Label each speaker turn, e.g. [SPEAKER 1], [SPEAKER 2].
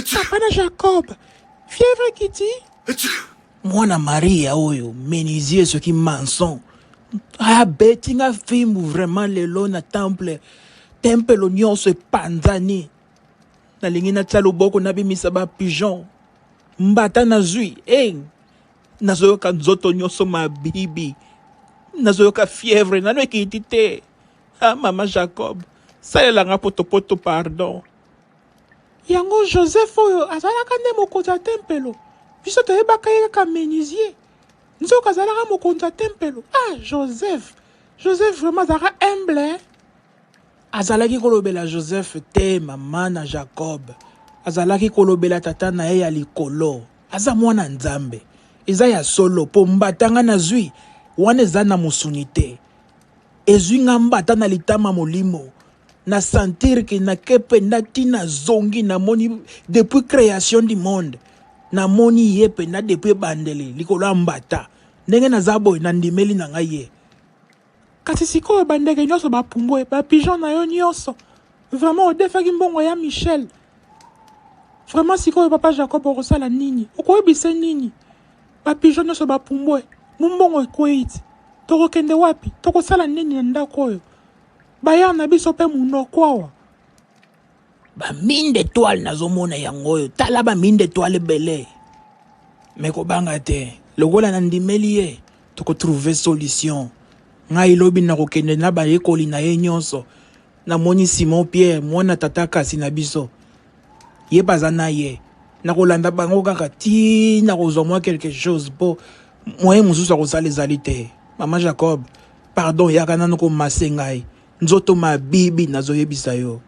[SPEAKER 1] Papa na Jacob, fièvre qui dit? Mwana Maria oyo, menisier ce qui mensonge. Ah, betinga fimu vraiment lelo na temple nyonso panzani. Na lingi na tsa loboko na bimisa ba pigeon. Mbata na zui, nazoyoka nzoto nyonso mabibi. Nazoyoka fièvre, nano ekiti te. Ah, mama Jacob, salelanga poto pardon. Yango Joseph oyo azalaka nde mokonzi ya tempelo. Biso toyebaka ye kaka menisier. Nzoka azalaka mokonzi ya tempelo. Ah, Joseph vraiment azalaka humble. Azalaki kolobela Joseph te mama na Jacob. Azalaki kolobela tata na ye ya likolo. Aza mwana nzambe. Eza ya solo po mbatanga na zwi. Wana eza na musuni te. Ezwi nga mbata na litama molimo. Na sentir que na kepe na tina zongi na moni depuis création du monde. Na moni yepe na depuis bandele likolo mbata. Ndenge na zabo na ndimeli na ngai ye. Kasi sikoyo bandeke nyonso bapumbwe, ba pigeon na yo nyonso. Vraiment odefaki mbongo ya Michel. Vraiment sikoyo papa Jacob okosala nini? Okoyebisa nini? Ba pigeon nyonso bapumbwe. Mbongo ekoiti. Tokokende wapi? Tokosala nini na ndako oyo? Baya na biso pe munoko awa. Ba mine d'étoile nazomona yango oyo. Tala ba mine d'étoile bele. Meko banga te. Lokola na ndimeli ye. Toko trouver solution. Ngai lobi na kokende na ba ekoli na ye nyonso. Na moni Simon Pierre mwana tata kasi na biso. Ye baza na ye. Na kolanda bango kaka ti na kozwa mwa quelque chose po moyen mususu akosala ezali te. Mama Jacob, pardon yaka nano ko masengai. Nzoto mabibi nazoyebisa yo.